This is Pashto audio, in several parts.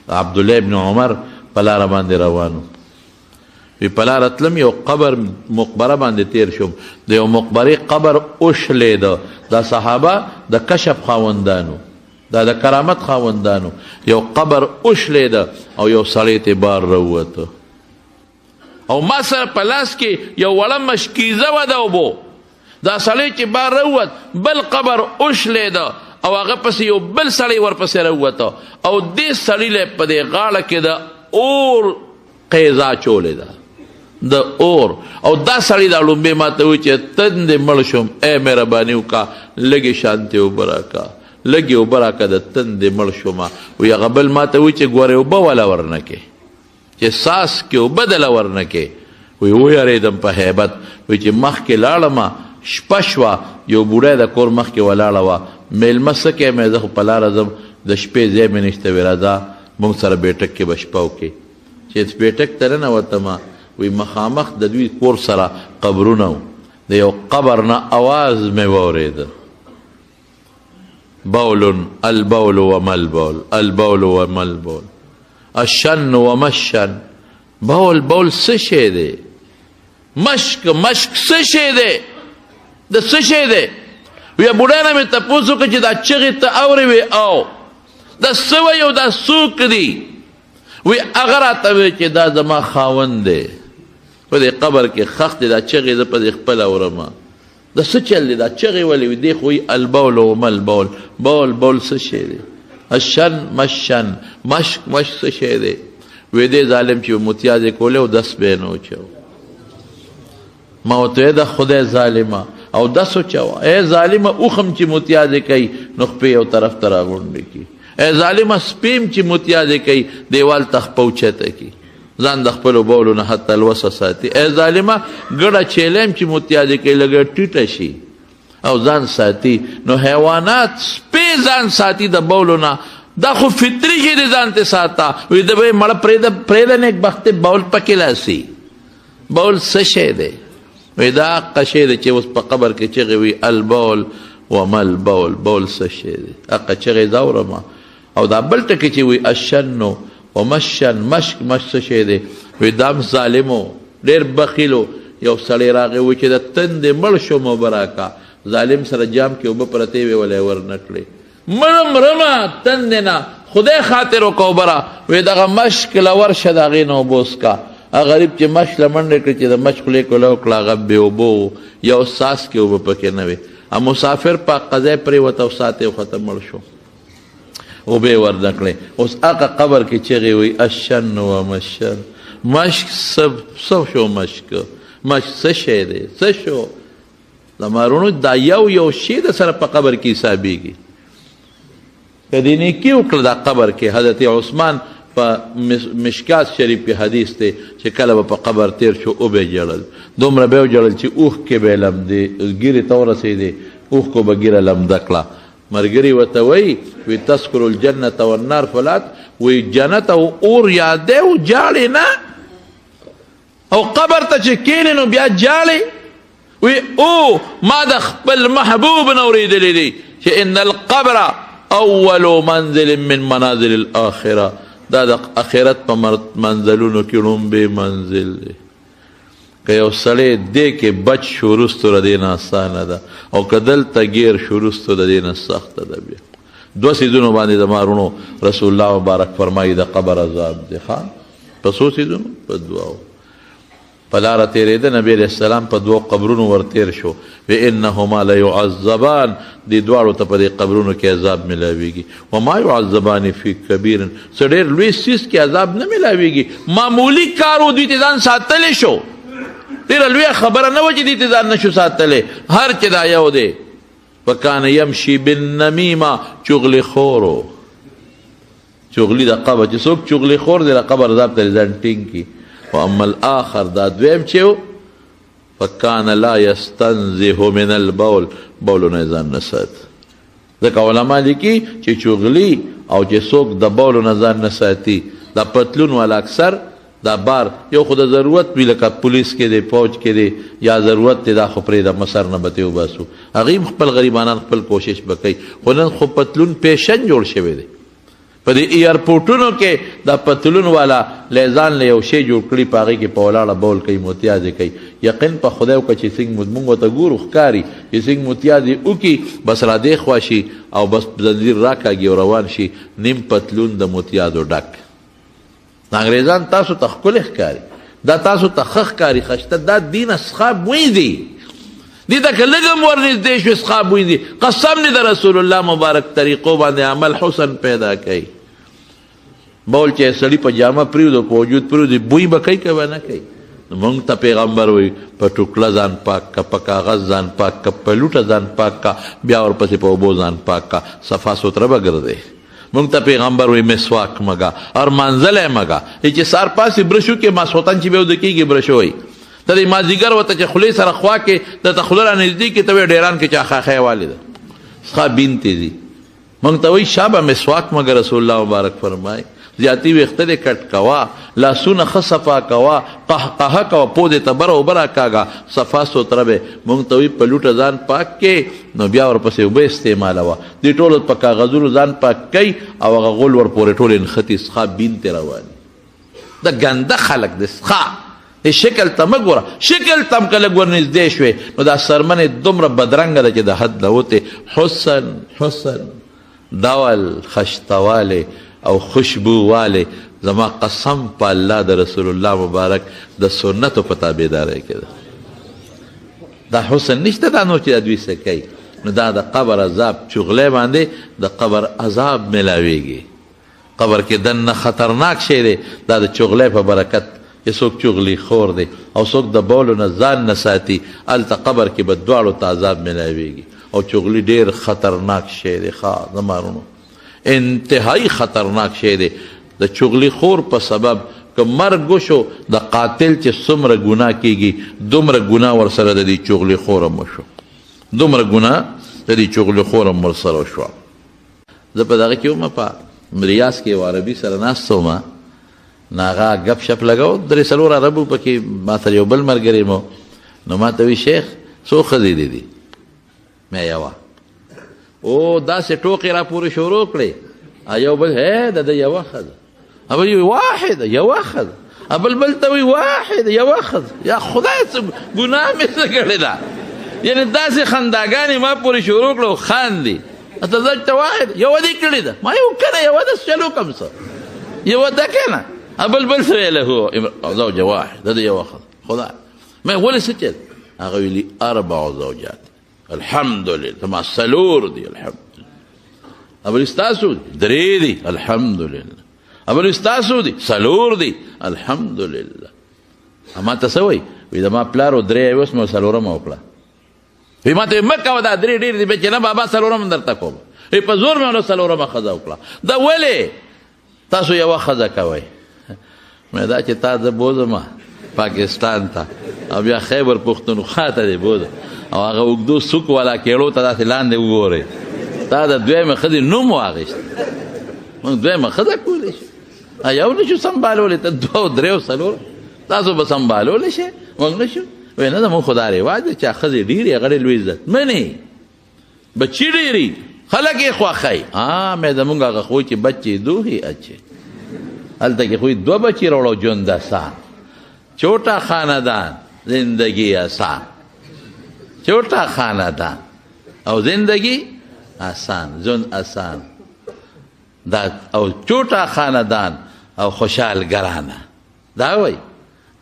عبدالله ابن عمر په لاره باندې روانو وی په لاره تلم یو قبر مقبره باندې تیر شوم د یو مقبرې قبر وشلېده دا صحابه د کشف خاوندانو دا د کرامت خاوندانو یو قبر وشلېده او یو سړی ته بار راووته او ما سره په لاس کې یو وړه مشکیزه وه د اوبو دا سړی چې بار راووت بل قبر وشلېده او هغه پسې یو بل سړی ورپسې راووته او دې سړي له په دې غاړه کې د اور قیزا چولې ده د اور او دا سړی دا لومبې ما ته وایي چې تندې مړ شوم ای مهرباني وکړه لږې شانتې اوبه راکړه لږې اوبه راکړه د تندې مړ شومه وایي هغه بل ما ته وایي چې ګورې اوبه والا ورنه کې چې ساس کې اوبه دله ورنه کې وایي ویارېدم په هیبت وایي چې مخکې لاړمه شپه شوه یو بوډی د کور مخکې ولاړه وه میلمه څه کوې زه خو په لاره ځم د شپې ځای مې نشته وایي راځه موږ سره بیټک کې به شپه وکړې چې بیټک ته ننوتمه وی مخامخ د دوی کور سره قبرونه و د یو قبر نه اواز مې واورېده بول البول وما البول البول وما البول الشن وما الشن بول بول څه شی دی مشک مشک څه شی دی د څه شی دی وی بوډا نه مې تپوس وکړه چې دا چغې ته اورې وې او دا څه وایي او دا څوک دي وی هغه راته وی چې دا زما خاوند دی په دې قبر کې خښ دی دا چغې زه په دې خپله اورمه دا څه چل دی دا چغې ولې وي دی خو وایي البول وما البول بول بول څه شی دی الشن مشن مشک مشک څه شی دی وی دی ظالم چې متیازې کولې او دس به یې نه وچو ما ورته ویې د خدای ظالمه او دس وچوه ای ظالمه اوښم چې متیازې کوي نو خپې یو طرف ته راغونډې کړي ای ظالمه سپیم چې متیازې کوي دیوال ته خپه اوچته کړي ځان د خپلو بولو نه حتی الوسه ساتي ای ظالمه ګډه چیلم چې متیازې کوي لږه ټیټه شي او ځان ساتي نو حیوانات سپی ځان ساتي د بولو نه دا خو فطري شي دی ځان ته ساته وایي د به مړه پرېږده نیکبختې بول پکې لاسي بول څه شی دی وایي دا حقه شی دی چې اوس په قبر کې چغې وي البول وما البول بول څه شی دی حقه چغې زه اورمه او دا بل ټکي چې وایي الشنو ومشن مشک مشک څه شی دی وایي دا هم ظالمو ډېر بخیلو یو سړی راغی وایي چې د تندې مړ شوم اوبه راکړه ظالم سره جام کې اوبه پرتې وې ولی یې ورنه کړې مړم رمه تندې نه خدای خاطر وکړه اوبه را وایي دغه مشک له ورشه د هغې نه اوبه وڅښه هغه غریب چې مشک له منډې کړې چې د مشک خولې کوله وکړه هغه بې اوبه و یو ساس کې اوبه پکې نه وې مسافر په قضای پرېوته او ساعت یې وخته مړ شو اوبه یې ورنه کړې اوس هغه قبر کې چغې وایي الشن ومشن مشک څه شو مشک مشک څه شی دی څه شو لمارونو دا یو شی د سره په قبر کې حسابېږي که دې نیکي وکړه دا قبر کې حضرت عثمان په مشکات شریف کې حدیث دی چې کله به په قبر تیر شو اوبه یې جړل دومره به یې وجړل چې اوښکې به یې لمدې ګیرې ته ورسېدې اوښکو به ګیره لمده کړه ملګري ورته وایي وی تذکر الجنة والنار فلات وی جنت او اور یادې او جاړې نه او قبر ته چې کښېنې نو بیا جاړې وی او ما د خپل محبوب نه اورېدلی دی چې ان القبر اول منزل من منازل الاخره دا د اخرت په منزلونو کې لومبی منزل دی که یو سړی دې کې بچ شو وروستو د دې نه اسانه ده او که دلته ګیر شو وروستو د دې نه سخته ده بیا دوه څیزونو باندې د مارونو رسول الله مبارک فرمایي د قبر عذاب دی ښه په څو څیزونو په دوو په لاره تېرېده نبي علیه السلام په دوو قبرونو ورتېر شو وانهما لیعذبان دې دواړو ته په دې قبرونو کې عذاب میلاویږي وما یعذبان فی کبیر څه ډېر لوی څیز کې عذاب نه میلاویږي معمولي کار و دوی ته ځان ساتلی شو ډېره لویه خبره نه وه چې دوی ته ځان نشو ساتلی هر چې دا یو دی وکان یمشي بالنمیمه چغلي خورو چغلي د قبر چې څوک چغلي خور دی د قبر عذاب ته ځان ټینګ کي واما الاخر دا دویم چې و فکان لا یستنزه من البول بولو نه ځان نه ساتي ځکه علما لیکي چې چغلي او چې څوک د بولو نه ځان نه ساتي دا پتلون والا اکثر دا بار یو خو د ضرورت وي لکه پولیس کې دی فوج کې دی یا ضرورت دی دا خو پرېږده مسر نه به ترې وباسو هغې خپل غریبانان خپل کوشش به کوي خو نن خو پتلون پیشن جوړ شوی دی په دې ایرپورټونو کې د پتلون والا لیزان له یو شی جوړ کړي په هغې کې په ولاړه بول کوي متیازې کوي. یقین په خدای وکړه چې څنګه موږ ورته ګورو ښکاري چې څنګه متیازې وکړي بس را دې خوا شي او بس زنځیر راکاږي او روان شي نیم پتلون د متیازو ډک. انګریزان تاسو ته ښکلی ښکاري دا تاسو ته ښه ښکاري خشته دا دین څخه بوی دی دې ته که لږ هم ورنږدې شوې څخه بوی دی. قسم دې د رسول الله مبارک طریقو باندې عمل حسن پیدا کوي. بول چې سړي په جامه پرېږدو په وجود پرېږدي بوی به کوي که به نه کوي. مونږ ته پیغمبر وایي په ټوکله ځان پاک کا په کاغذ ځان پاک کا په لوټه ځان پاک کا بیا ورپسې په اوبو ځان پاک کا صفا سوتره به ګرځې. مونږ ته پیغمبر وایي مسواک مګه اور مانځلی مګه چې سار پاسې برش وکړې ماسخوتن چې بیا وده کېږي برش وایي ته د مازدیګر ورته چې خولې سره خوا کې درته خوله را نږدې کړي ته وایې ډیران کې چا خاخی والې ده څخه بین تیزي. مونږ ته وایي شابه مسواک مګه رسول الله مبارک فرمایي زیاتی ویخته دې کټ کوا لاسونه ښه صفا کوا قهقهه کوه پودې ته بره اوبه راکاږه صفا سوتره به. مونږ ته وایي په لوټه ځان پاک کې نو بیا ورپسې اوبه استعمالوه دې ټولو په کاغذونو ځان پاک کوي او هغه غول ورپورې ټول نښتي څخه بین تې رواني. د ګنده خلک دی څخه شکل ته مه ګوره شکل ته هم که لږ ورنږدې شوې نو دا سرمنې دومره بدرنګه ده چې د حد نه وتې. حسن ډول خشتوالی او خوشبو والی زما قسم په الله د رسول الله مبارک د سنتو په تابعدارۍ کې ده. دا حسن نشته دا نو چې د دوی څه کوي نو دا د قبر عذاب چغلی باندې د قبر عذاب ملاویږي. قبر کې دننه خطرناک شی دی دا د چغلی په برکت چې څوک چغلي خور دی او څوک د بولو نه ځان نه ساتي هلته قبر کې به دواړو ته عذاب ملاویږي. او چغلي ډېر خطرناک شی دی ښه زما وروڼو انتهایی خطرناک شی دی. د چغلي خور په سبب که مرګ وشو د قاتل چې څومره ګناه کیږي دومره ګناه ورسره د دې چغلي خور هم وشو دومره ګناه د دې چغلي خور هم ورسره وشوه. زه په دغه کې وم په ریاض کې یو عربي سره ناست وم نو هغه ګپ شپ لګو درې څلور عربو پکې ما سره یو بل ملګری مو نو ما ته وی شیخ څو ښځې دي مې یوه او داسې ټوقې را پورې شروع کړې یو بل د ده یوه ښځه بل وی واحده یوه ښځه بل ته وی واحده یوه ښځه یا خدای څه ګناه مې څه کړې ده یعنې داسې خنداګانې ما پورې شروع کړه او خاندي تزوجت واحد یوه دې کړې ده ما یو کنه یوه ده چلو کم څه یوه ده کنه بل څه ویله هو زوجه واحد ده یوه ښځه خدای ما ولې څه چل هغه ویلي 4 زوجات الحمدلله ما څلور دي الحمدلله ابل ستاسو درې دي الحمدلله ابل ستاسو دي څلور دي الحمدلله. ما ته څه وایي وایي د ما پلارو درې اوس مو څلورمه وکړه وی ما ته مه کوه دا درې ډېر دي چې نه بابا څلورم درته کوم په زور مې ونه څلورمه ښځه وکړه دا ولې تاسو یوه ښځه کوئ مې دا چې تا زه بوځم پاکستان ته او بیا خیبر پښتونخوا ته دې بوځم او هغه اوږدو سوک والا کېړو ته داسې لاندې وګورئ تا د دویمې ښځې نوم واخیست موږ دویمه ښځه کولی شو یو نه شو سنبالولی ته 2 3 4 تاسو به سنبالولی شئ موږ نه شو وی نه زموږ خو دا رواج دی چې ښځې ډېرې هغه ډېر لوی عزت منې بچي ډېرې خلک یې خوښوي مې زموږ هغه خوی چې بچې دو هی اچھے هلته کې خوی 2 بچې راوړو ژوند آسان چھوٹا خاندان زندگی آسان چھوٹا خاندان او زندگی آسان ژوند آسان دا او چھوٹا خاندان او خوشحال گرانه دا وایي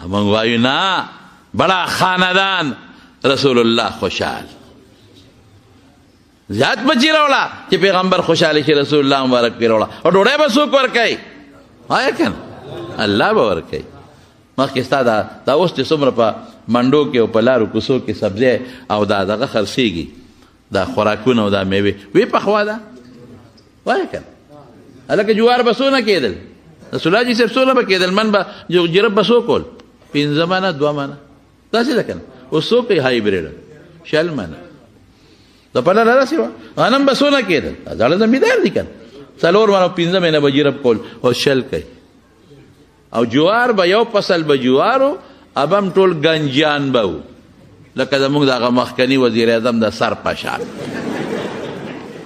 موږ وایو نه بڑا خاندان رسول الله خوشحال زیات بچی راوړه چې پیغمبر خوشحاله شي رسول الله مبارک پې راوړه او ډوډۍ به څوک ورکوي وایه که نه الله به ورکوي. مخکې ستا دا اوس چې څومره په منډو کې او په لارو کوڅو کې سبزی او دا دغه خرڅېږي دا خوراکونه او دا میوې وی پخوا ده وایه که نه هلکه جوار به څونه کېدل رسول الله جي صاحب څونه به کېدل من به جرب به څو کول 5 منه 2 منه داسې ده که نه اوس څو کوي هایبریډ 6 منه د پله نه داسې وه غنم به څونه کېدل زاړه زمیندار دي که نه 4 منه 5 منه به جرب کول او 6 کوي او جوار به یو فصل به جوارو ابم ټول گنجان به و لکه زموږ د هغه مخکني وزیر اعظم د سر په شان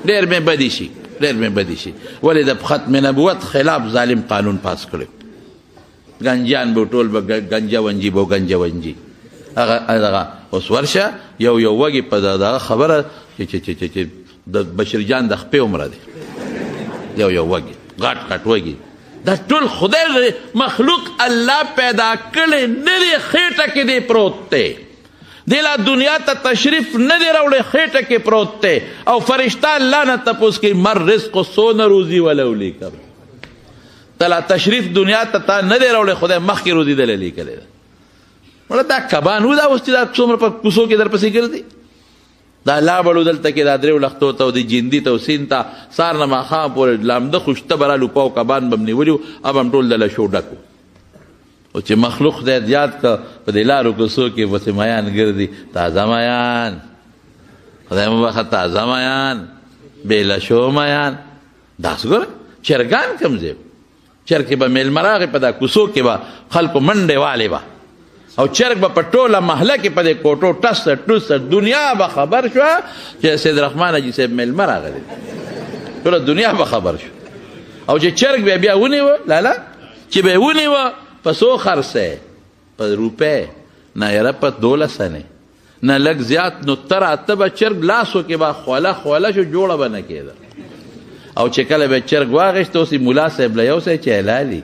ډېر مې بدي شي ډېر مې بدي شي. ولې د ختم نبوت خلاف ظالم قانون پاس کړی. ګنجیان به ټول به ګنجه ونجي به ګنجه ونجي. هغه اوس ورشه یو وږي په دغه خبره چې د بشیر جان د خپې عمره دی. یو وږي غټ وږي. دا ټول خدای مخلوق الله پیدا کړی نه دی، خېټه کې دی پروت دی. دی لا دنیا ته تشریف نه دی راوړی، خېټه کې پروت دی. او فرشته الله نه تپوس کوي مر رزق څونه روزي ولو لیکم. تلا تشریف دنیا ته تا نه دی راوړی، خدای مخکې روزي دله لیکلی ده. مړه دا کبان و دا اوس چې دا څومره په کوڅو کې درپسې ګرځي. دا لابړو دلته کې دا درېو لختو ته او د جندي ته او سین ته سار نه ماښام پورې لامده خوشته به رالو پاو کبان به م نیولي وو، اب هم ټول دله شو ډک وو. او چې مخلوق خدای زیات که په دې لارو کوڅو کې پسې میان ګرځي، تازه میان، خدای مو بخښه، تازه میان، بېله شو میان. داسې ګوره چرګان کوم ځای چرګ کې به میلمه راغی، په دا کوڅو کې به خلکو منډې والې به، او چرګ به په ټوله محله کې په دې کوټو ټسه ټوسه دنیا به خبر شوه چې سید رحمان حاجي صاحب میلمه راغلی، ټوله دنیا به خبر شو. او چې چرګ بیا ونیوه لالا چې به یې ونیوه په څو خرڅی؟ په روپۍ نه یاره په 12 انې نه لږ زیات، نو تر اته به چرګ لاسو کې به خوله شو، جوړه به نه کېده. او چې کله به چرګ واغېست اوس ملا صاحب له یو ځای چې حلالي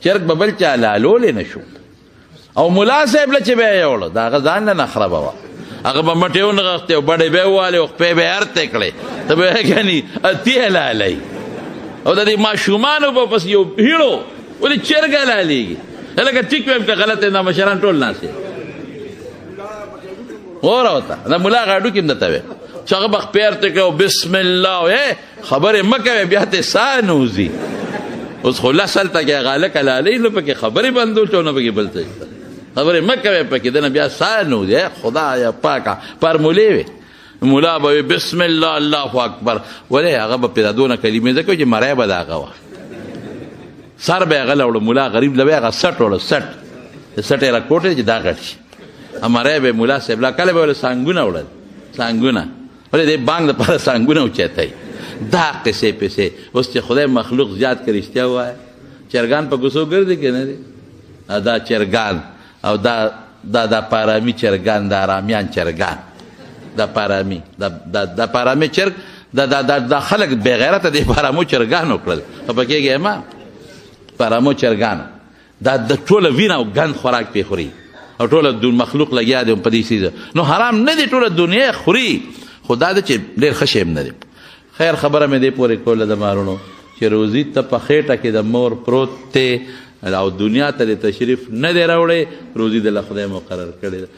چرګ به بل چا حلالولی نه شو. او ملا صاحب له چې به یې یوړه د هغه ځان نه نخره به وه، هغه به مټې ونغښتې او بډې به یې ووالې او خپې به یې هرتې کړې، ته به یې ګني اتي حلالوي. او د دې ماشومانو به پس یو هیړو ولې چرګ حلالېږي. لکه ټیک ویم که غلط دا مشران ټول ناست وره ورته دا ملا غاډو کې هم درته ویم چې هغه به خپې هرتې کوي او بسم الله خبرې مه کوې بیا ته ساه نوځي. اوس خو لس هلته کې هغه هلک حلالوي نو پکې خبرې بندول شو، نه پکې بل څه خبرې مه کوې پکې دنه بیا ساه نوځي. خدایه پاکه فارمولې وې ملا به وي بسم الله الله اکبر. ولې هغه به پرې دونه کلمې ځکه چې مری به د هغه وه، سر به یې هغه له وړه ملا غریب له به یې هغه سټ وړه سټ یې راکوټې چې دا غټ شي. مری به ملا صاحب لا کله به ولې سانګونه وړل، سانګونه ولې دې بانګ دپاره سانګونه اوچتی. دا قصې پسې اوس چې خدای مخلوق زیات که رښتیا ووایه. چرګان په کوڅو ګرځي که نه دي؟ دا چرګان او دا پارامي چرګان، دا ارامیان چرګان، دا پارامي دا پارامي چرګ دا خلک بې غیرته دې پارامو چرګانو کړل. خفه کېږې ما پارامو چرګانو دا د ټوله وینه او ګند خوراک پې خوري او ټوله مخلوق لګیا دی په دې څیزه. نو حرام نه دی، ټوله دنیا خوري، خو دا ده چې ډېر ښه شی نه دی. خیر خبره مې دې پورې کوله د مارونو چې روزي ته په خېټه کې د مور پروت دی او دنیا ته د تشریف نه دی راوړی، روزي د له خدای مقرر کړې ده.